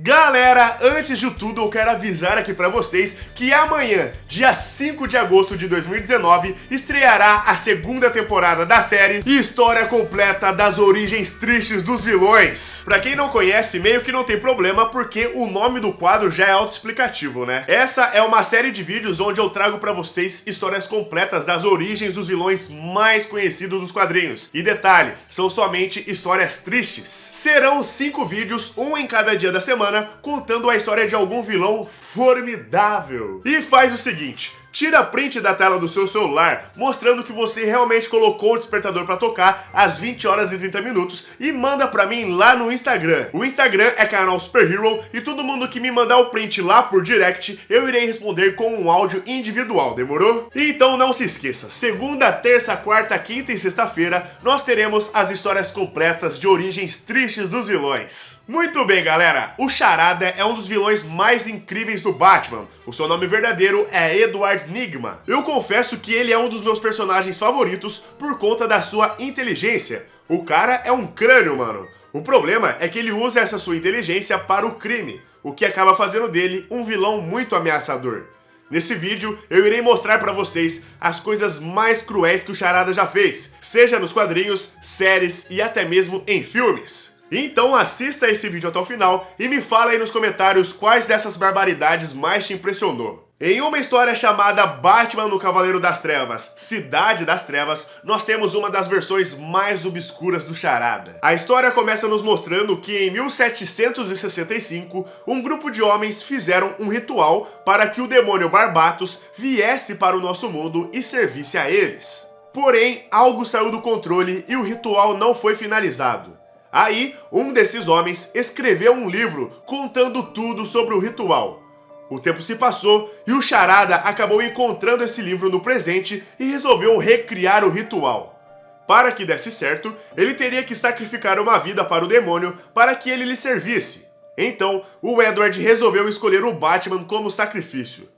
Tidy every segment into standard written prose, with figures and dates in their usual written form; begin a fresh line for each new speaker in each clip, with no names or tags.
Galera, antes de tudo eu quero avisar aqui pra vocês que amanhã, dia 5 de agosto de 2019, estreará a segunda temporada da série História Completa das Origens Tristes dos Vilões. Pra quem não conhece, meio que não tem problema porque o nome do quadro já é autoexplicativo, né? Essa é uma série de vídeos onde eu trago pra vocês histórias completas das origens dos vilões mais conhecidos dos quadrinhos. E detalhe, são somente histórias tristes. Serão 5 vídeos, um em cada dia da semana, contando a história de algum vilão formidável. E faz o seguinte, tira print da tela do seu celular, mostrando que você realmente colocou o despertador pra tocar às 20 horas e 30 minutos e manda pra mim lá no Instagram. O Instagram é canal Superhero e todo mundo que me mandar o print lá por direct, eu irei responder com um áudio individual, demorou? Então não se esqueça, segunda, terça, quarta, quinta e sexta-feira, nós teremos as histórias completas de origens tristes dos vilões. Muito bem, galera, o Charada é um dos vilões mais incríveis do Batman. O seu nome verdadeiro é Edward Nygma. Eu confesso que ele é um dos meus personagens favoritos por conta da sua inteligência. O cara é um crânio, mano. O problema é que ele usa essa sua inteligência para o crime, o que acaba fazendo dele um vilão muito ameaçador. Nesse vídeo, eu irei mostrar pra vocês as coisas mais cruéis que o Charada já fez, seja nos quadrinhos, séries e até mesmo em filmes. Então assista esse vídeo até o final e me fala aí nos comentários quais dessas barbaridades mais te impressionou. Em uma história chamada Batman no Cavaleiro das Trevas, Cidade das Trevas, nós temos uma das versões mais obscuras do Charada. A história começa nos mostrando que em 1765, um grupo de homens fizeram um ritual para que o demônio Barbatos viesse para o nosso mundo e servisse a eles. Porém, algo saiu do controle e o ritual não foi finalizado. Aí, um desses homens escreveu um livro contando tudo sobre o ritual. O tempo se passou e o Charada acabou encontrando esse livro no presente e resolveu recriar o ritual. Para que desse certo, ele teria que sacrificar uma vida para o demônio para que ele lhe servisse. Então, o Edward resolveu escolher o Batman como sacrifício.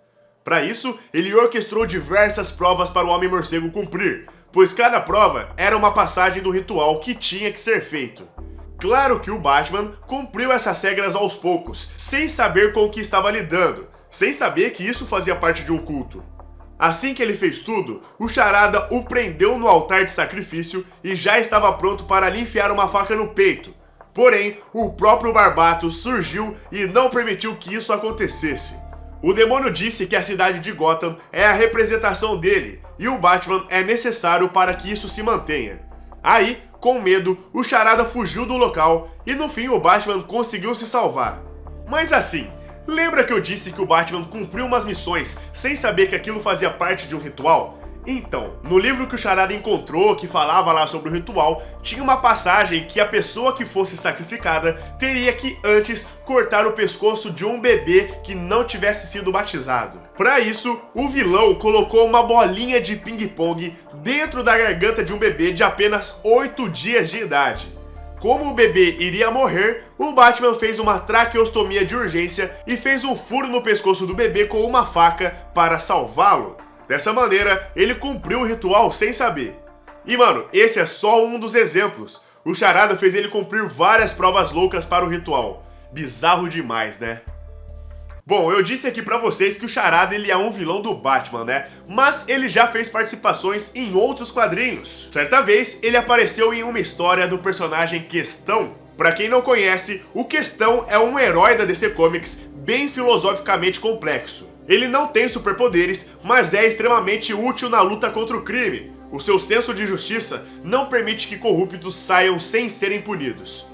Para isso, ele orquestrou diversas provas para o Homem-Morcego cumprir, pois cada prova era uma passagem do ritual que tinha que ser feito. Claro que o Batman cumpriu essas regras aos poucos, sem saber com o que estava lidando, sem saber que isso fazia parte de um culto. Assim que ele fez tudo, o Charada o prendeu no altar de sacrifício e já estava pronto para lhe enfiar uma faca no peito. Porém, o próprio Barbatos surgiu e não permitiu que isso acontecesse. O demônio disse que a cidade de Gotham é a representação dele e o Batman é necessário para que isso se mantenha. Aí, com medo, o Charada fugiu do local e no fim o Batman conseguiu se salvar. Mas assim, lembra que eu disse que o Batman cumpriu umas missões sem saber que aquilo fazia parte de um ritual? Então, no livro que o Charada encontrou, que falava lá sobre o ritual, tinha uma passagem que a pessoa que fosse sacrificada teria que antes cortar o pescoço de um bebê que não tivesse sido batizado. Para isso, o vilão colocou uma bolinha de ping-pong dentro da garganta de um bebê de apenas 8 dias de idade. Como o bebê iria morrer, o Batman fez uma traqueostomia de urgência e fez um furo no pescoço do bebê com uma faca para salvá-lo. Dessa maneira, ele cumpriu o ritual sem saber. E mano, esse é só um dos exemplos. O Charada fez ele cumprir várias provas loucas para o ritual. Bizarro demais, né? Bom, eu disse aqui pra vocês que o Charada ele é um vilão do Batman, né? Mas ele já fez participações em outros quadrinhos. Certa vez, ele apareceu em uma história do personagem Questão. Pra quem não conhece, o Questão é um herói da DC Comics bem filosoficamente complexo. Ele não tem superpoderes, mas é extremamente útil na luta contra o crime. O seu senso de justiça não permite que corruptos saiam sem serem punidos.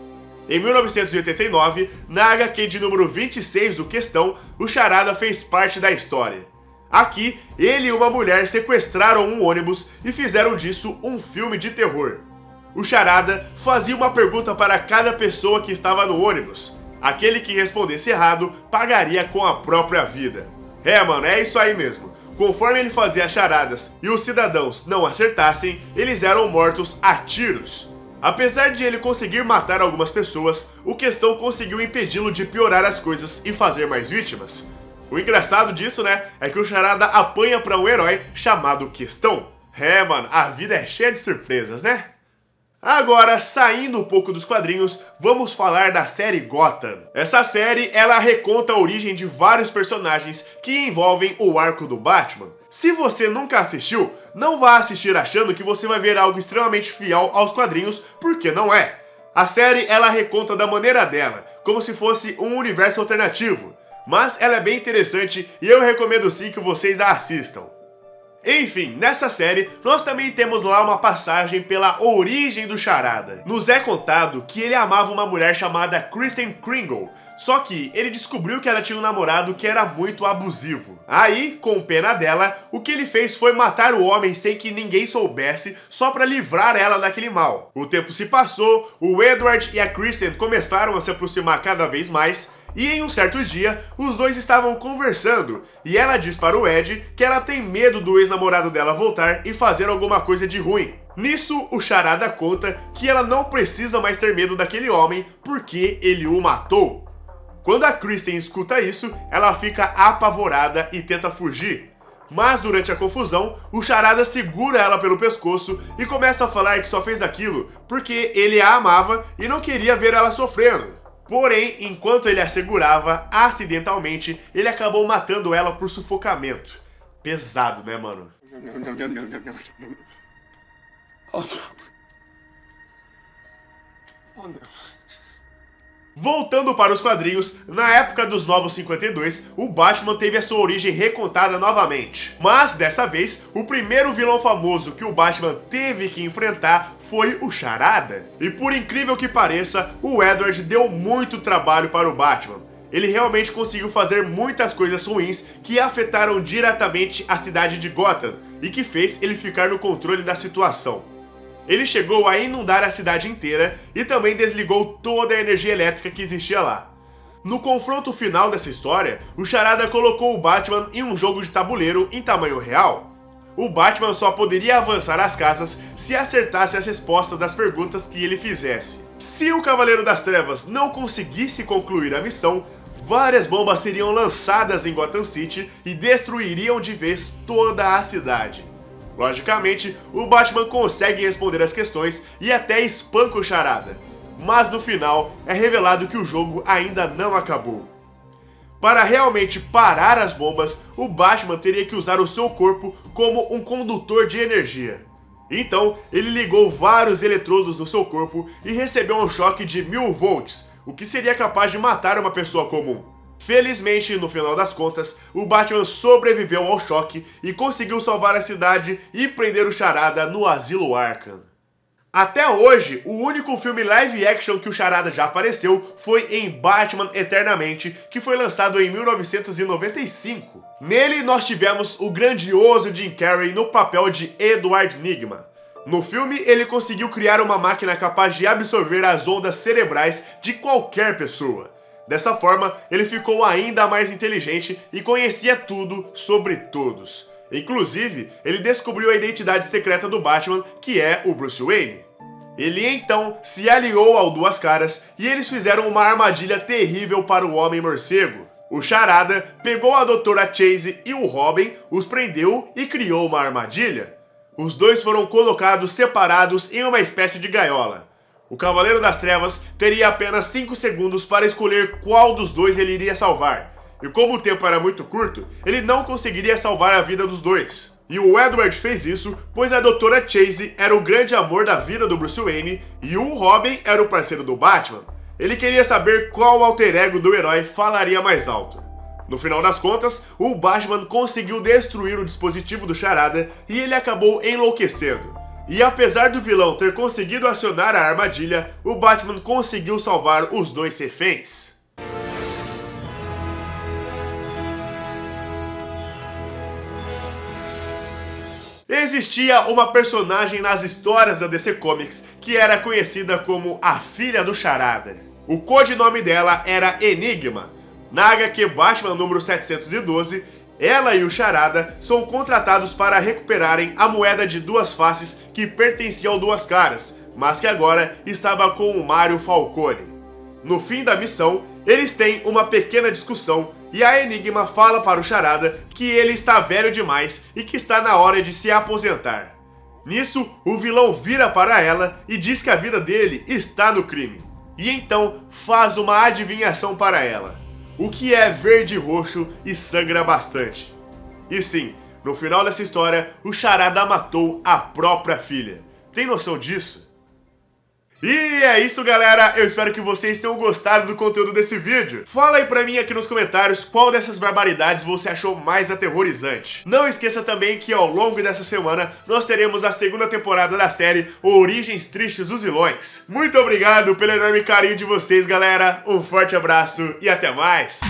Em 1989, na HQ de número 26 do Questão, o Charada fez parte da história. Aqui, ele e uma mulher sequestraram um ônibus e fizeram disso um filme de terror. O Charada fazia uma pergunta para cada pessoa que estava no ônibus. Aquele que respondesse errado pagaria com a própria vida. É, mano, é isso aí mesmo. Conforme ele fazia as charadas e os cidadãos não acertassem, eles eram mortos a tiros. Apesar de ele conseguir matar algumas pessoas, o Questão conseguiu impedi-lo de piorar as coisas e fazer mais vítimas. O engraçado disso, né, é que o Charada apanha pra um herói chamado Questão. É, mano, a vida é cheia de surpresas, né? Agora, saindo um pouco dos quadrinhos, vamos falar da série Gotham. Essa série, ela reconta a origem de vários personagens que envolvem o arco do Batman. Se você nunca assistiu, não vá assistir achando que você vai ver algo extremamente fiel aos quadrinhos, porque não é. A série, ela reconta da maneira dela, como se fosse um universo alternativo. Mas ela é bem interessante e eu recomendo sim que vocês a assistam. Enfim, nessa série, nós também temos lá uma passagem pela origem do Charada. Nos é contado que ele amava uma mulher chamada Kristen Kringle, só que ele descobriu que ela tinha um namorado que era muito abusivo. Aí, com pena dela, o que ele fez foi matar o homem sem que ninguém soubesse, só pra livrar ela daquele mal. O tempo se passou, o Edward e a Kristen começaram a se aproximar cada vez mais, e em um certo dia, os dois estavam conversando, e ela diz para o Ed que ela tem medo do ex-namorado dela voltar e fazer alguma coisa de ruim. Nisso, o Charada conta que ela não precisa mais ter medo daquele homem porque ele o matou. Quando a Kristen escuta isso, ela fica apavorada e tenta fugir. Mas durante a confusão, o Charada segura ela pelo pescoço e começa a falar que só fez aquilo porque ele a amava e não queria ver ela sofrendo. Porém, enquanto ele a segurava, acidentalmente, ele acabou matando ela por sufocamento. Pesado, né, mano? Voltando para os quadrinhos, na época dos Novos 52, o Batman teve a sua origem recontada novamente. Mas, dessa vez, o primeiro vilão famoso que o Batman teve que enfrentar foi o Charada. E por incrível que pareça, o Edward deu muito trabalho para o Batman. Ele realmente conseguiu fazer muitas coisas ruins que afetaram diretamente a cidade de Gotham e que fez ele ficar no controle da situação. Ele chegou a inundar a cidade inteira e também desligou toda a energia elétrica que existia lá. No confronto final dessa história, o Charada colocou o Batman em um jogo de tabuleiro em tamanho real. O Batman só poderia avançar as casas se acertasse as respostas das perguntas que ele fizesse. Se o Cavaleiro das Trevas não conseguisse concluir a missão, várias bombas seriam lançadas em Gotham City e destruiriam de vez toda a cidade. Logicamente, o Batman consegue responder as questões e até espanca o Charada, mas no final é revelado que o jogo ainda não acabou. Para realmente parar as bombas, o Batman teria que usar o seu corpo como um condutor de energia. Então, ele ligou vários eletrodos no seu corpo e recebeu um choque de 1000 volts, o que seria capaz de matar uma pessoa comum. Felizmente, no final das contas, o Batman sobreviveu ao choque e conseguiu salvar a cidade e prender o Charada no Asilo Arkham. Até hoje, o único filme live action que o Charada já apareceu foi em Batman Eternamente, que foi lançado em 1995. Nele, nós tivemos o grandioso Jim Carrey no papel de Edward Nygma. No filme, ele conseguiu criar uma máquina capaz de absorver as ondas cerebrais de qualquer pessoa. Dessa forma, ele ficou ainda mais inteligente e conhecia tudo sobre todos. Inclusive, ele descobriu a identidade secreta do Batman, que é o Bruce Wayne. Ele então se aliou ao Duas Caras e eles fizeram uma armadilha terrível para o Homem-Morcego. O Charada pegou a Doutora Chase e o Robin, os prendeu e criou uma armadilha. Os dois foram colocados separados em uma espécie de gaiola. O Cavaleiro das Trevas teria apenas 5 segundos para escolher qual dos dois ele iria salvar. E como o tempo era muito curto, ele não conseguiria salvar a vida dos dois. E o Edward fez isso, pois a Doutora Chase era o grande amor da vida do Bruce Wayne e o Robin era o parceiro do Batman. Ele queria saber qual alter ego do herói falaria mais alto. No final das contas, o Batman conseguiu destruir o dispositivo do Charada e ele acabou enlouquecendo. E apesar do vilão ter conseguido acionar a armadilha, o Batman conseguiu salvar os dois reféns. Existia uma personagem nas histórias da DC Comics que era conhecida como a Filha do Charada. O codinome dela era Enigma. Na HQ Batman número 712, ela e o Charada são contratados para recuperarem a moeda de duas faces que pertencia ao Duas Caras, mas que agora estava com o Mario Falcone. No fim da missão, eles têm uma pequena discussão e a Enigma fala para o Charada que ele está velho demais e que está na hora de se aposentar. Nisso, o vilão vira para ela e diz que a vida dele está no crime. E então faz uma adivinhação para ela, o que é verde e roxo e sangra bastante. E sim, no final dessa história, o Charada matou a própria filha. Tem noção disso? E é isso, galera, eu espero que vocês tenham gostado do conteúdo desse vídeo. Fala aí pra mim aqui nos comentários qual dessas barbaridades você achou mais aterrorizante. Não esqueça também que ao longo dessa semana nós teremos a segunda temporada da série Origens Tristes dos Vilões. Muito obrigado pelo enorme carinho de vocês, galera, um forte abraço e até mais!